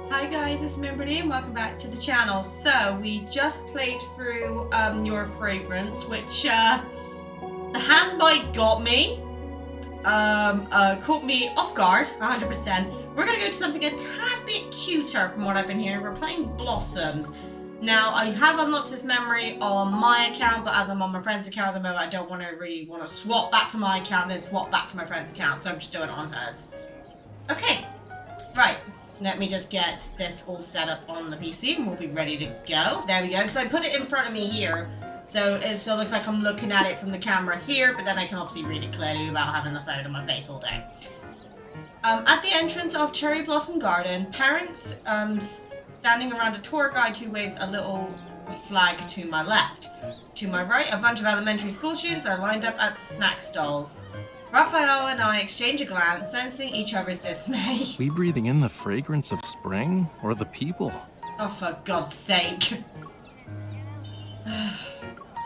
Hi guys, it's Mimberly and welcome back to the channel. So we just played through Your Fragrance, which the hand bite got me, caught me off guard, 100%. We're gonna go to something a tad bit cuter from what I've been hearing. We're playing Blossoms. Now I have unlocked this memory on my account, but as I'm on my friend's account at the moment, I don't really want to swap back to my account, then swap back to my friend's account, so I'm just doing it on hers. Okay, right. Let me just get this all set up on the PC and we'll be ready to go. There we go, because I put it in front of me here. So it still looks like I'm looking at it from the camera here, but then I can obviously read it clearly without having the phone on my face all day. At the entrance of Cherry Blossom Garden, parents standing around a tour guide who waves a little flag to my left. To my right, a bunch of elementary school students are lined up at the snack stalls. Rafayel and I exchange a glance, sensing each other's dismay. We breathing in the fragrance of spring, or the people? Oh, for God's sake.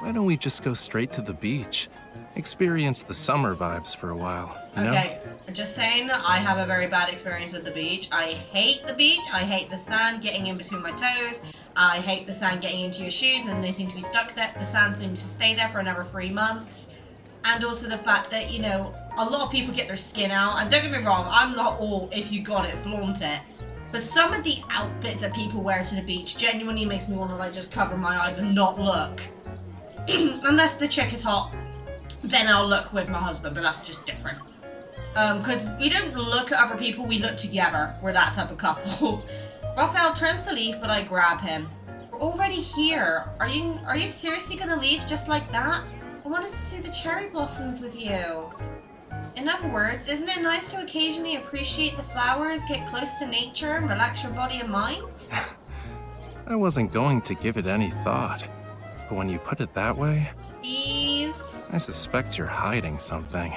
Why don't we just go straight to the beach? Experience the summer vibes for a while, you know? Okay, just saying, I have a very bad experience at the beach. I hate the beach. I hate the sand getting in between my toes. I hate the sand getting into your shoes and they seem to be stuck there. The sand seems to stay there for another 3 months. And also the fact that, you know, a lot of people get their skin out. And don't get me wrong, I'm not all, if you got it, flaunt it. But some of the outfits that people wear to the beach genuinely makes me want to, like, just cover my eyes and not look. Unless the chick is hot, then I'll look with my husband, but that's just different. Because we don't look at other people, we look together. We're that type of couple. Rafayel turns to leave, but I grab him. We're already here. Are you seriously going to leave just like that? I wanted to see the cherry blossoms with you. In other words, isn't it nice to occasionally appreciate the flowers, get close to nature, and relax your body and mind? I wasn't going to give it any thought, but when you put it that way... Please? I suspect you're hiding something.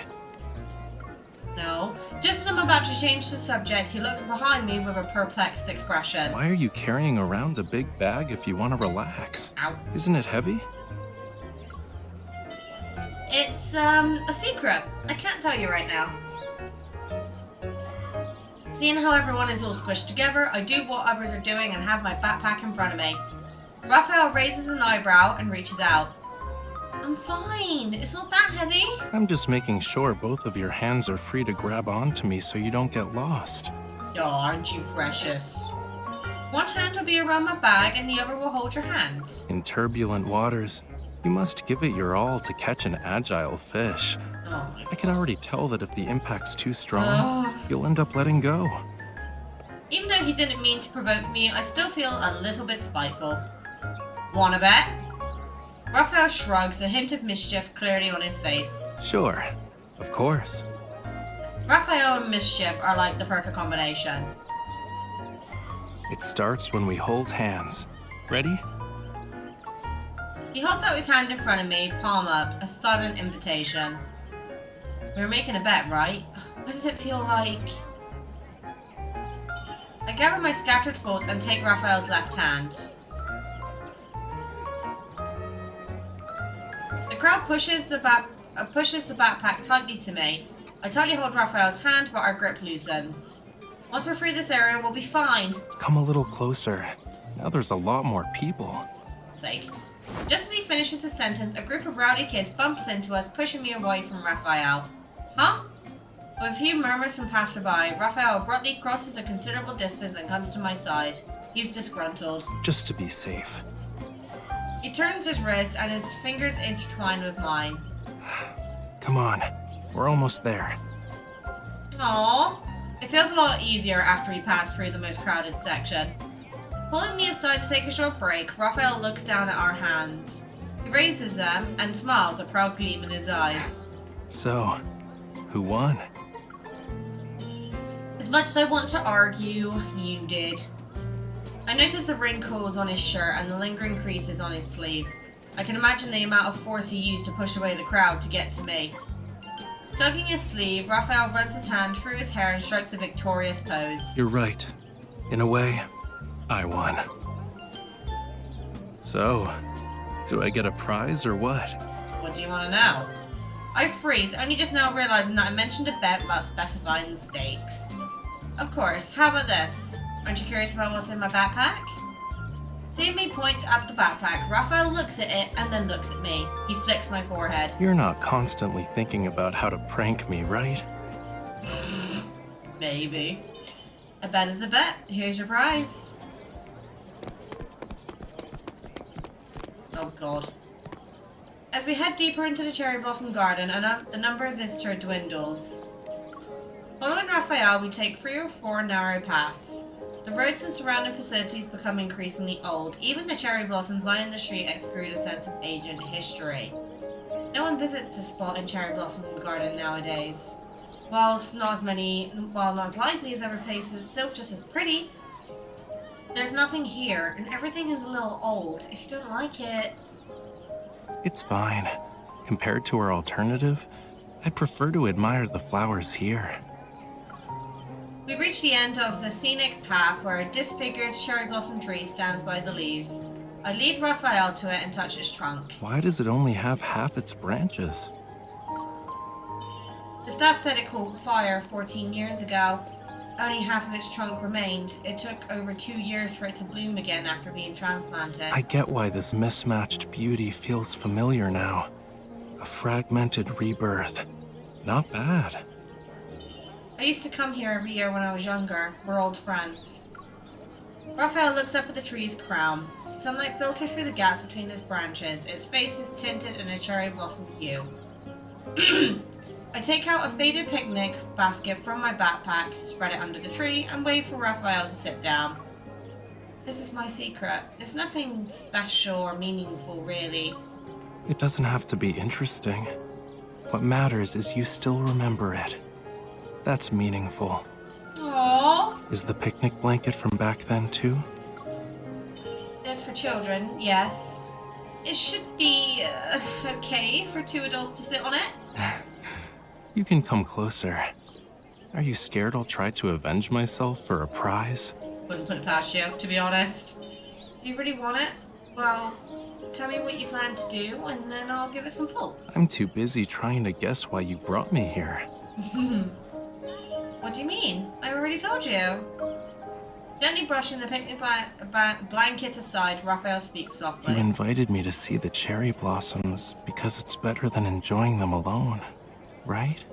No. Just as I'm about to change the subject, he looks behind me with a perplexed expression. Why are you carrying around a big bag if you want to relax? Ow. Isn't it heavy? It's, a secret. I can't tell you right now. Seeing how everyone is all squished together, I do what others are doing and have my backpack in front of me. Rafayel raises an eyebrow and reaches out. I'm fine. It's not that heavy. I'm just making sure both of your hands are free to grab onto me so you don't get lost. Oh, aren't you precious? One hand will be around my bag and the other will hold your hands. In turbulent waters, you must give it your all to catch an agile fish. Oh my God. I can already tell that if the impact's too strong, you'll end up letting go. Even though he didn't mean to provoke me, I still feel a little bit spiteful. Wanna bet? Rafayel shrugs, a hint of mischief clearly on his face. Sure, of course. Rafayel and mischief are like the perfect combination. It starts when we hold hands. Ready? He holds out his hand in front of me, palm up, a sudden invitation. We were making a bet, right? What does it feel like? I gather my scattered thoughts and take Rafayel's left hand. The crowd pushes the backpack tightly to me. I tightly hold Rafayel's hand, but our grip loosens. Once we're through this area, we'll be fine. Come a little closer. Now there's a lot more people. Sake. Just as he finishes his sentence, a group of rowdy kids bumps into us, pushing me away from Rafayel. Huh? With a few murmurs from passerby, Rafayel abruptly crosses a considerable distance and comes to my side. He's disgruntled. Just to be safe. He turns his wrist and his fingers intertwine with mine. Come on, we're almost there. Aww. It feels a lot easier after we pass through the most crowded section. Pulling me aside to take a short break, Rafayel looks down at our hands. He raises them and smiles, a proud gleam in his eyes. So, who won? As much as I want to argue, you did. I noticed the wrinkles on his shirt and the lingering creases on his sleeves. I can imagine the amount of force he used to push away the crowd to get to me. Tugging his sleeve, Rafayel runs his hand through his hair and strikes a victorious pose. You're right. In a way, I won. So, do I get a prize or what? What do you want to know? I freeze, only just now realizing that I mentioned a bet without specifying the stakes. Of course, how about this? Aren't you curious about what's in my backpack? Seeing me point at the backpack, Raphael looks at it and then looks at me. He flicks my forehead. You're not constantly thinking about how to prank me, right? Maybe. A bet is a bet. Here's your prize. Oh god. As we head deeper into the cherry blossom garden, the number of visitors dwindles. Following Raphael, we take 3 or 4 narrow paths. The roads and surrounding facilities become increasingly old. Even the cherry blossoms lining the street exude a sense of age and history. No one visits this spot in Cherry Blossom Garden nowadays. While not as lively as other places, still just as pretty. There's nothing here, and everything is a little old. If you don't like it... It's fine. Compared to our alternative, I prefer to admire the flowers here. We reach the end of the scenic path where a disfigured cherry blossom tree stands by the leaves. I lead Raphael to it and touch its trunk. Why does it only have half its branches? The staff said it caught fire 14 years ago. Only half of its trunk remained. It took over 2 years for it to bloom again after being transplanted. I get why this mismatched beauty feels familiar now. A fragmented rebirth. Not bad. I used to come here every year when I was younger. We're old friends. Raphael looks up at the tree's crown. Sunlight filters through the gaps between its branches. Its face is tinted in a cherry blossom hue. I take out a faded picnic basket from my backpack, spread it under the tree, and wait for Raphael to sit down. This is my secret. It's nothing special or meaningful, really. It doesn't have to be interesting. What matters is you still remember it. That's meaningful. Aww. Is the picnic blanket from back then, too? It's for children, yes. It should be okay for 2 adults to sit on it. You can come closer. Are you scared I'll try to avenge myself for a prize? Wouldn't put it past you, to be honest. Do you really want it? Well, tell me what you plan to do, and then I'll give it some thought. I'm too busy trying to guess why you brought me here. What do you mean? I already told you. Gently brushing the picnic blanket aside, Raphael speaks softly. You invited me to see the cherry blossoms because it's better than enjoying them alone, right?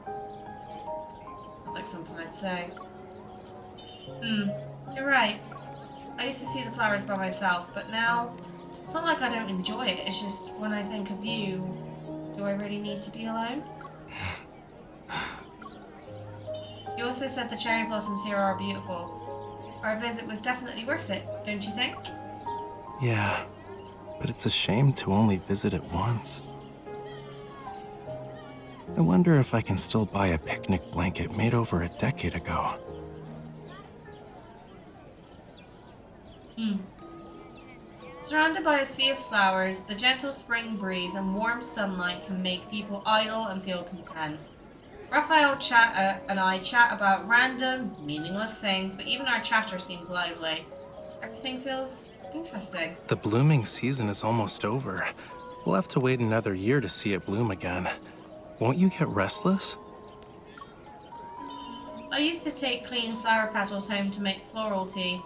Sounds like something I'd say. You're right. I used to see the flowers by myself, but now it's not like I don't enjoy it. It's just when I think of you, do I really need to be alone? You also said the cherry blossoms here are beautiful. Our visit was definitely worth it, don't you think? Yeah, but it's a shame to only visit it once. I wonder if I can still buy a picnic blanket made over a decade ago. Surrounded by a sea of flowers, the gentle spring breeze and warm sunlight can make people idle and feel content. Raphael and I chat about random, meaningless things, but even our chatter seems lively. Everything feels interesting. The blooming season is almost over. We'll have to wait another year to see it bloom again. Won't you get restless? I used to take clean flower petals home to make floral tea,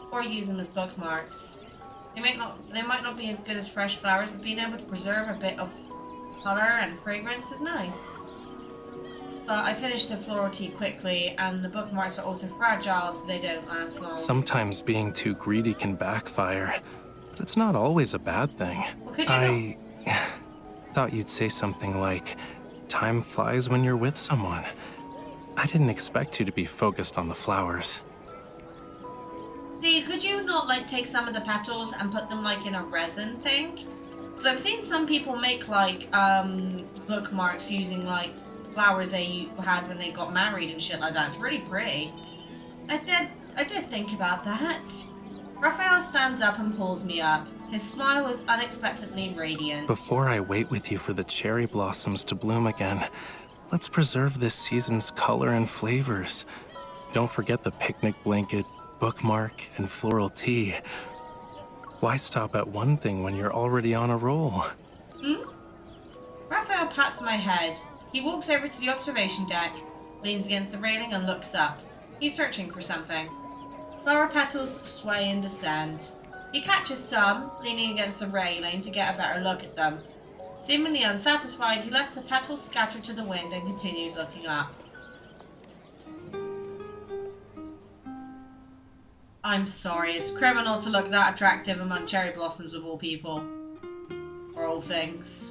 or use them as bookmarks. They might not be as good as fresh flowers, but being able to preserve a bit of colour and fragrance is nice. But I finished the floral tea quickly, and the bookmarks are also fragile, so they don't last long. Sometimes being too greedy can backfire, but it's not always a bad thing. Well, could you I thought you'd say something like, time flies when you're with someone. I didn't expect you to be focused on the flowers. See, could you not, like, take some of the petals and put them, like, in a resin thing? Because I've seen some people make, like, bookmarks using, like, flowers they had when they got married and shit like that. It's really pretty. I did think about that. Raphael stands up and pulls me up. His smile is unexpectedly radiant. Before I wait with you for the cherry blossoms to bloom again, let's preserve this season's color and flavors. Don't forget the picnic blanket, bookmark, and floral tea. Why stop at one thing when you're already on a roll? Raphael pats my head. He walks over to the observation deck, leans against the railing and looks up. He's searching for something. Flower petals sway and descend. He catches some, leaning against the railing to get a better look at them. Seemingly unsatisfied, he lets the petals scatter to the wind and continues looking up. I'm sorry, it's criminal to look that attractive among cherry blossoms of all people. Or all things.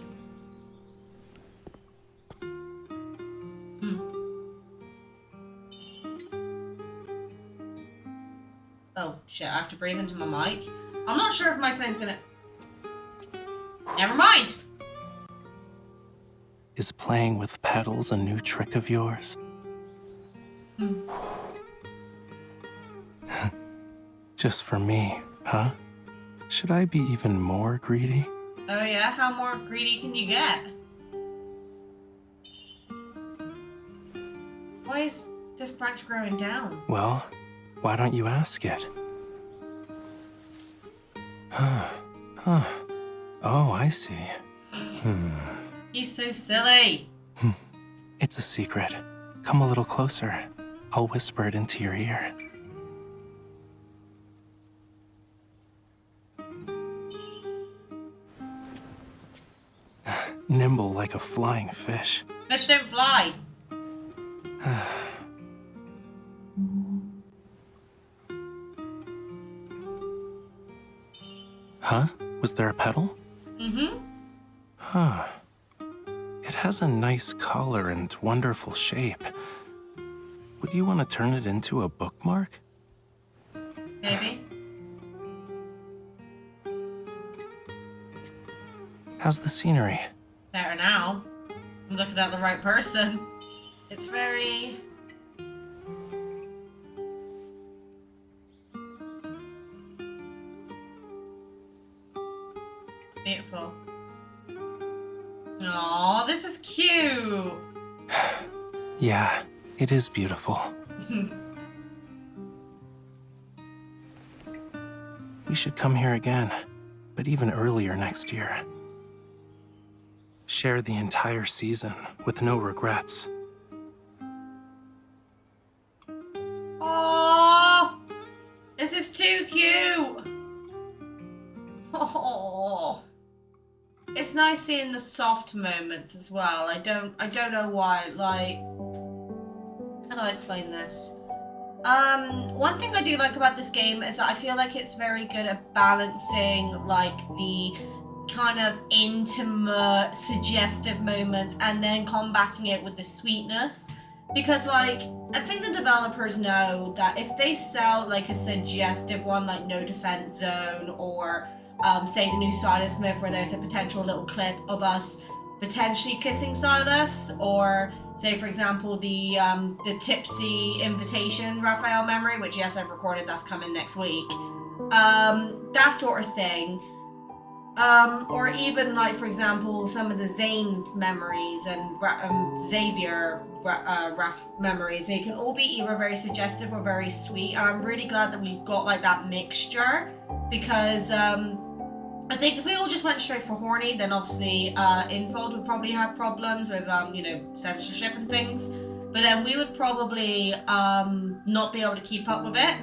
Oh, shit, I have to breathe into my mic. I'm not sure if my phone's gonna... Never mind! Is playing with petals a new trick of yours? Just for me, huh? Should I be even more greedy? Oh yeah? How more greedy can you get? Why is this branch growing down? Well, why don't you ask it? Huh. Oh, I see. He's so silly. It's a secret. Come a little closer. I'll whisper it into your ear. Nimble like a flying fish. Fish don't fly. Huh? Was there a petal? Mm-hmm. Huh. It has a nice color and wonderful shape. Would you want to turn it into a bookmark? Maybe. How's the scenery? Better now. I'm looking at the right person. It's very... beautiful. Aww, this is cute. Yeah, it is beautiful. We should come here again, but even earlier next year. Share the entire season with no regrets. Oh, this is too cute. Oh, it's nice seeing the soft moments as well. I don't know why. Like, how do I explain this? One thing I do like about this game is that I feel like it's very good at balancing like the kind of intimate, suggestive moments and then combating it with the sweetness. Because like, I think the developers know that if they sell like a suggestive one like No Defense Zone or say the new Silas Smith where there's a potential little clip of us potentially kissing Silas, or say for example the tipsy invitation Rafayel memory, which yes I've recorded, that's coming next week, that sort of thing. Or even like for example some of the Zane memories and Xavier Raf memories, they can all be either very suggestive or very sweet, and I'm really glad that we've got like that mixture, because I think if we all just went straight for horny, then obviously Infold would probably have problems with you know, censorship and things, but then we would probably not be able to keep up with it.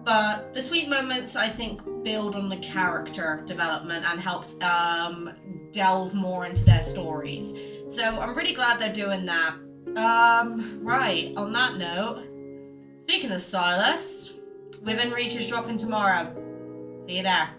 But the sweet moments, I think, build on the character development and helps delve more into their stories. So I'm really glad they're doing that. Right, on that note, speaking of Silas, Within Reach is dropping tomorrow. See you there.